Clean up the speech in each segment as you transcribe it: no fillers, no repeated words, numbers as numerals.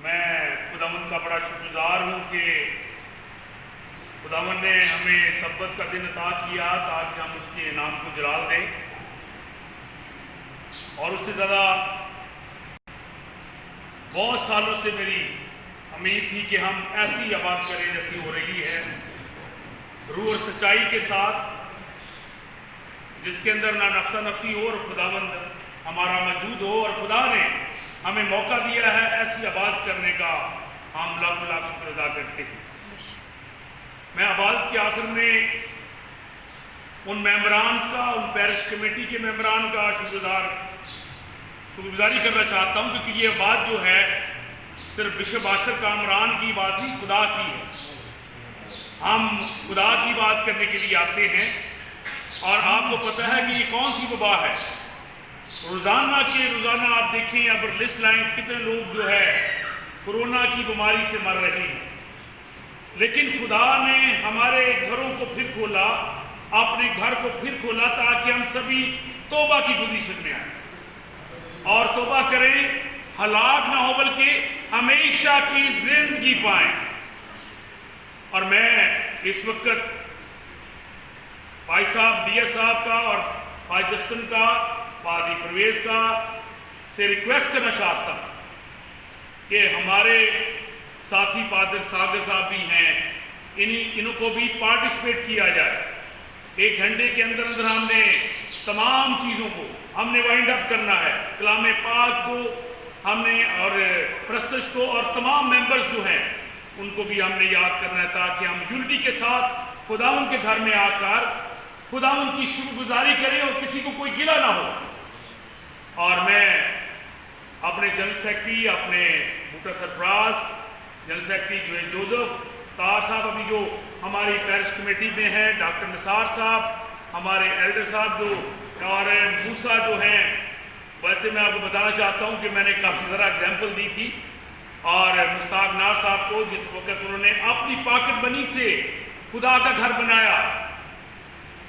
میں خداوند کا بڑا شکر گزار ہوں کہ خداوند نے ہمیں سبت کا دن عطا کیا تاکہ ہم اس کے نام کو جلال دیں، اور اس سے زیادہ بہت سالوں سے میری امید تھی کہ ہم ایسی عبادت کریں جیسی ہو رہی ہے، روح اور سچائی کے ساتھ، جس کے اندر نہ نفسہ نفسی ہو اور خداوند ہمارا موجود ہو، اور خدا نے ہمیں موقع دیا ہے ایسی عبادت کرنے کا، ہم لاکھ لاکھ شکر ادا کرتے ہیں۔ میں عبادت کے آخر میں ان ممبران کا، ان پیرش کمیٹی کے ممبران کا شکر گزاری کرنا چاہتا ہوں، کیونکہ یہ بات جو ہے صرف بشپ عاشر کامران کی بات نہیں، خدا کی ہے۔ ہم خدا کی بات کرنے کے لیے آتے ہیں، اور آپ کو پتہ ہے کہ یہ کون سی وبا ہے۔ روزانہ آپ دیکھیں، اب لسٹ لائن کتنے لوگ جو ہے کورونا کی بیماری سے مر رہے ہیں، لیکن خدا نے ہمارے گھروں کو پھر کھولا، اپنے گھر کو پھر کھولا تاکہ ہم سبھی توبہ کی پوزیشن میں آئیں اور توبہ کریں، ہلاک نہ ہو بلکہ ہمیشہ کی زندگی پائیں۔ اور میں اس وقت بھائی صاحب ڈی ایس صاحب کا اور بھائی جسٹن کا، پادری پرویز کا سے ریکویسٹ کرنا چاہتا ہوں کہ ہمارے ساتھی پادر ساگر صاحب بھی ہیں، انہوں کو بھی پارٹیسپیٹ کیا جائے۔ 1 گھنٹے کے اندر ہم نے تمام چیزوں کو ہم نے وائنڈ اپ کرنا ہے، کلام پاک کو ہم نے اور پرستش کو اور تمام ممبرز جو ہیں ان کو بھی ہم نے یاد کرنا ہے، تاکہ ہم یونٹی کے ساتھ خداوند کے گھر میں آ کر خداوند کی شکر گزاری کریں اور کسی کو کوئی گلہ نہ ہو۔ اور میں اپنے جنرل سیکرٹری، اپنے بوٹا سرفراز، جنرل سیکرٹری جو ہے جوزف ستار صاحب ابھی جو ہماری پیرش کمیٹی میں ہیں، ڈاکٹر نثار صاحب، ہمارے ایلڈر صاحب جو اور موسیٰ جو ہیں، ویسے میں آپ کو بتانا چاہتا ہوں کہ میں نے کافی ذرا اگزامپل دی تھی، اور مشتاق نار صاحب کو جس وقت انہوں نے اپنی پاکٹ منی سے خدا کا گھر بنایا،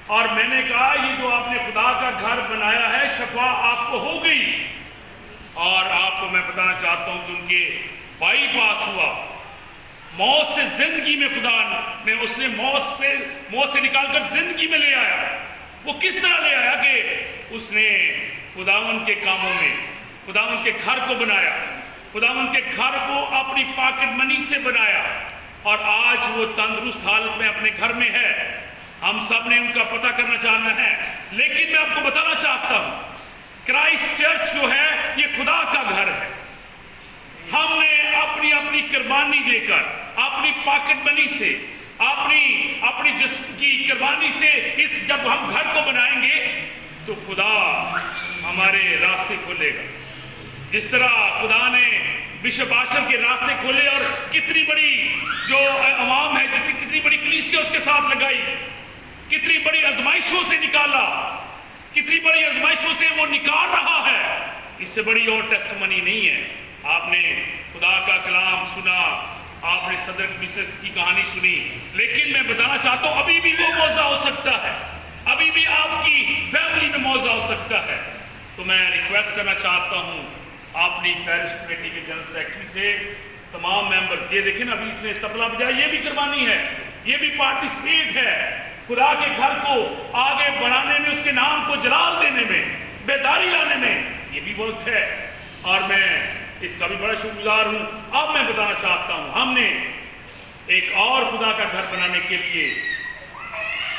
اور میں نے کہا یہ جو آپ نے خدا کا گھر بنایا ہے شفا آپ کو ہو گئی، اور آپ کو میں بتانا چاہتا ہوں کہ ان کے بائی پاس ہوا، موت سے زندگی میں خدا نے اس نے موت سے نکال کر زندگی میں لے آیا۔ وہ کس طرح لے آیا کہ اس نے خداوند کے کاموں میں خداوند کے گھر کو بنایا، خداوند کے گھر کو اپنی پاکٹ منی سے بنایا، اور آج وہ تندرست حالت میں اپنے گھر میں ہے۔ ہم سب نے ان کا پتہ کرنا چاہنا ہے، لیکن میں آپ کو بتانا چاہتا ہوں کرائسٹ چرچ جو ہے یہ خدا کا گھر ہے۔ ہم نے اپنی قربانی دے کر، اپنی پاکٹ منی سے، اپنی جسم کی قربانی سے جب ہم گھر کو بنائیں گے تو خدا ہمارے راستے کھولے گا، جس طرح خدا نے بشپ عاشر کے راستے کھولے اور کتنی بڑی جو عوام ہے، کتنی بڑی کلیسیا اس کے ساتھ لگائی، کتنی بڑی آزمائشوں سے نکالا، کتنی بڑی آزمائشوں سے وہ نکال رہا ہے، اس سے بڑی اور ٹیسٹمنی نہیں ہے۔ آپ نے خدا کا کلام سنا، آپ نے صدر مصر کی کہانی سنی، لیکن میں بتانا چاہتا ہوں ابھی بھی وہ موضوع ہو سکتا ہے، ابھی بھی آپ کی فیملی میں موضوع ہو سکتا ہے۔ تو میں ریکویسٹ کرنا چاہتا ہوں اپنی پیرش کمیٹی کے جنرل سیکرٹری سے، تمام ممبر، یہ دیکھیں نا ابھی اس نے تبلا بجایا، یہ بھی قربانی ہے، یہ بھی پارٹیسپیٹ ہے خدا کے گھر کو آگے بڑھانے میں، اس کے نام کو جلال دینے میں، بیداری لانے میں، یہ بھی وقت ہے، اور میں اس کا بھی بڑا شکر گزار ہوں۔ اب میں بتانا چاہتا ہوں ہم نے ایک اور خدا کا گھر بنانے کے لیے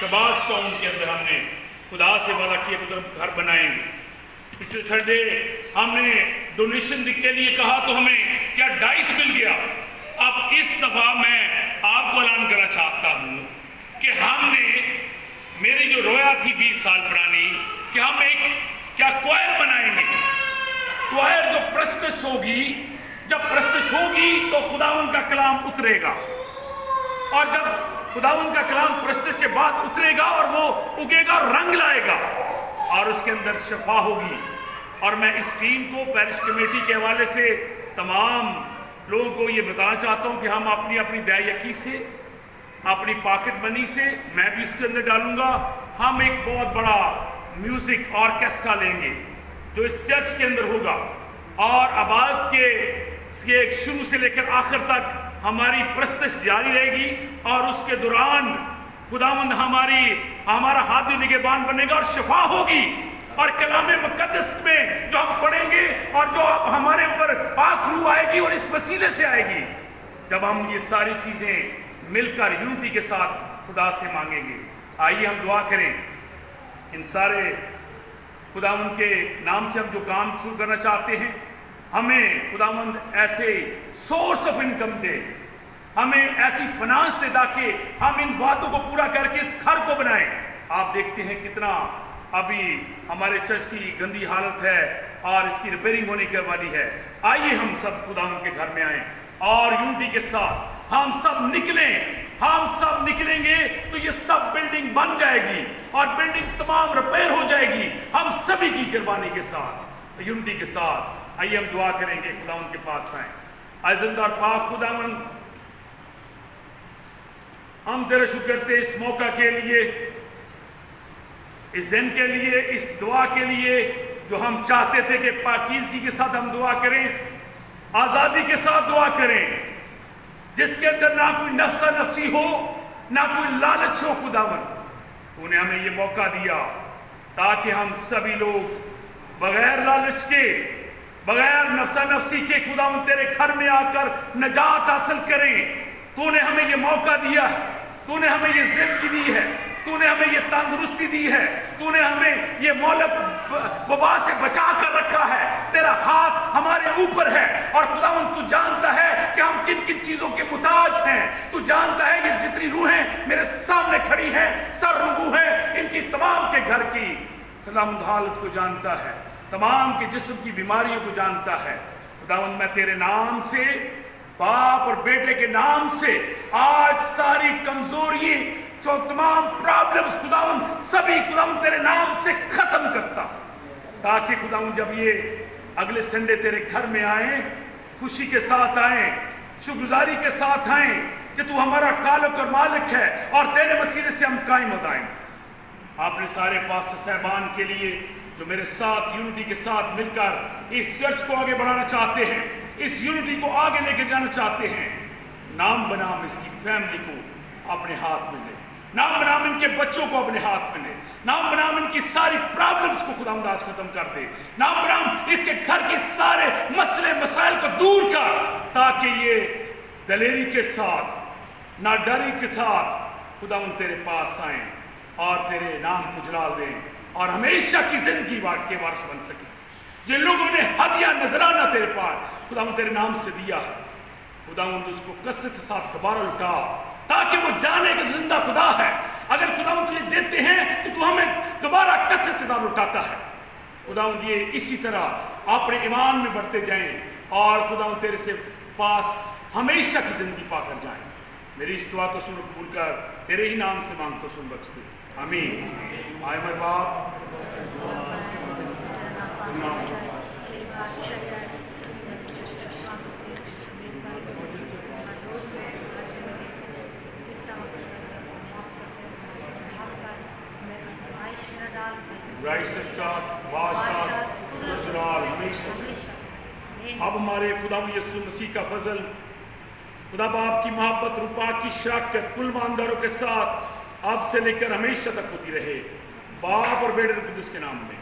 شباز ٹاؤن کے اندر ہم نے خدا سے وعدہ کیا کہ گھر بنائیں گے۔ پچھلے سنڈے ہم نے ڈونیشن کے لیے کہا تو ہمیں کیا 2.5 مل گیا۔ اب اس دفعہ میں آپ کو اعلان کرنا چاہتا ہوں کہ ہم نے، میری جو رویا تھی 20 سال پرانی، کہ ہم ایک کیا کوائر بنائیں گے، کوائر جو پرستش ہوگی، جب پرستش ہوگی تو خداوند کا کلام اترے گا، اور جب خداوند کا کلام پرستش کے بعد اترے گا اور وہ اگے گا، رنگ لائے گا، اور اس کے اندر شفا ہوگی۔ اور میں اس ٹیم کو پیرش کمیٹی کے حوالے سے تمام لوگوں کو یہ بتانا چاہتا ہوں کہ ہم اپنی دائیکی سے، اپنی پاکٹ منی سے، میں بھی اس کے اندر ڈالوں گا، ہم ایک بہت بڑا میوزک آرکیسٹرا لیں گے جو اس چرچ کے اندر ہوگا، اور عبادت کے کہ شروع سے لے کر آخر تک ہماری پرستش جاری رہے گی، اور اس کے دوران خداوند ہمارا ہاتھ نگہبان بنے گا اور شفا ہوگی، اور کلام مقدس میں جو ہم پڑھیں گے اور جو ہمارے اوپر پاک روح آئے گی اور اس وسیلے سے آئے گی، جب ہم یہ ساری چیزیں مل کر یونٹی کے ساتھ خدا سے مانگیں گے۔ آئیے ہم دعا کریں۔ ان سارے خداوند کے نام سے ہم جو کام شروع کرنا چاہتے ہیں، ہمیں خداوند ایسے سورس آف انکم دے، ہمیں ایسی فنانس دے تاکہ ہم ان باتوں کو پورا کر کے اس گھر کو بنائیں۔ آپ دیکھتے ہیں کتنا ابھی ہمارے چرچ کی گندی حالت ہے اور اس کی ریپیئرنگ ہونے کے والی ہے۔ آئیے ہم سب خداوند کے گھر میں آئیں اور یونٹی کے ساتھ ہم سب نکلیں۔ ہم سب نکلیں گے تو یہ سب بلڈنگ بن جائے گی اور بلڈنگ تمام ریپیئر ہو جائے گی، ہم سبھی کی قربانی کے ساتھ، یونٹی کے ساتھ۔ آئیے ہم دعا کریں گے، خداوند کے پاس آئیں۔ اے زندہ اور پاک خداوند، ہم تیرے شکر کرتے اس موقع کے لیے، اس دن کے لیے، اس دعا کے لیے جو ہم چاہتے تھے کہ پاکیزگی کے ساتھ ہم دعا کریں، آزادی کے ساتھ دعا کریں، جس کے اندر نہ کوئی نفسا نفسی ہو، نہ کوئی لالچ ہو۔ خداوند تو نے ہمیں یہ موقع دیا تاکہ ہم سبھی لوگ بغیر لالچ کے، بغیر نفسا نفسی کے خداوند تیرے گھر میں آ کر نجات حاصل کریں۔ تو نے ہمیں یہ موقع دیا، تو نے ہمیں یہ زندگی دی ہے، تو نے ہمیں یہ تندرستی دی ہے، تو نے ہمیں یہ مہلک وبا سے بچا کر رکھا ہے۔ تیرا ہاتھ ہمارے اوپر ہے، اور خداوند تو جانتا ہے کہ ہم کن کن چیزوں کے محتاج ہیں۔ تو جانتا ہے یہ جتنی روحیں میرے سامنے کھڑی ہیں، سر رنگو ہیں، ان کی تمام کے گھر کی خداوند حالت کو جانتا ہے، تمام کے جسم کی بیماریوں کو جانتا ہے۔ خداوند میں تیرے نام سے، باپ اور بیٹے کے نام سے، آج ساری کمزوری جو تمام پرابلمز خداوند سبھی خداوند تیرے نام سے ختم کرتا، تاکہ خداوند جب یہ اگلے سنڈے تیرے گھر میں آئیں، خوشی کے ساتھ آئیں، شکرگزاری کے ساتھ آئیں کہ تو ہمارا خالق اور مالک ہے، اور تیرے وسیلے سے ہم قائم ہو جائیں۔ آپ نے سارے پاسٹر صاحبان کے لیے جو میرے ساتھ یونٹی کے ساتھ مل کر اس چرچ کو آگے بڑھانا چاہتے ہیں، اس یونٹی کو آگے لے کے جانا چاہتے ہیں، نام بنام اس کی فیملی کو اپنے ہاتھ میں لے، نام بنام ان کے بچوں کو اپنے ہاتھ میں لے، نام بنام ان کی ساری پرابلمز کو خداوند آج ختم کر دے، نام بنام اس کے گھر کے سارے مسئلے مسائل کو دور کر، تاکہ یہ دلیری کے ساتھ، نہ ڈری کے ساتھ خداوند تیرے پاس آئیں اور تیرے نام کو جلال دیں اور ہمیشہ کی زندگی کے وارث بن سکیں۔ جن لوگوں نے ہدیہ نذرانہ تیرے پاس خداوند تیرے نام سے دیا ہے، خداوند اس کو کثرت کے ساتھ دوبارہ لوٹا، تاکہ وہ جانے کہ زندہ خدا ہے۔ اگر خداوند تجھے دیتے ہیں تو تو ہمیں دوبارہ کثرت سے لوٹاتا ہے۔ خداوند یہ اسی طرح اپنے ایمان میں بڑھتے جائیں اور خداوند تیرے سے پاس ہمیشہ کی زندگی پا کر جائیں۔ میری اس دعا کو سن قبول کر، تیرے ہی نام سے مانگتا سن بخش دے، آمین۔ آئے میرے باپ، رائے سچا بادشاہ جلال ہمیشہ۔ اب ہمارے خدا یسوع مسیح کا فضل، خدا باپ کی محبت، روح پاک کی شراکت کل ایمانداروں کے ساتھ اب سے لے کر ہمیشہ تک ہوتی رہے، باپ اور بیٹے اور قدس کے نام میں۔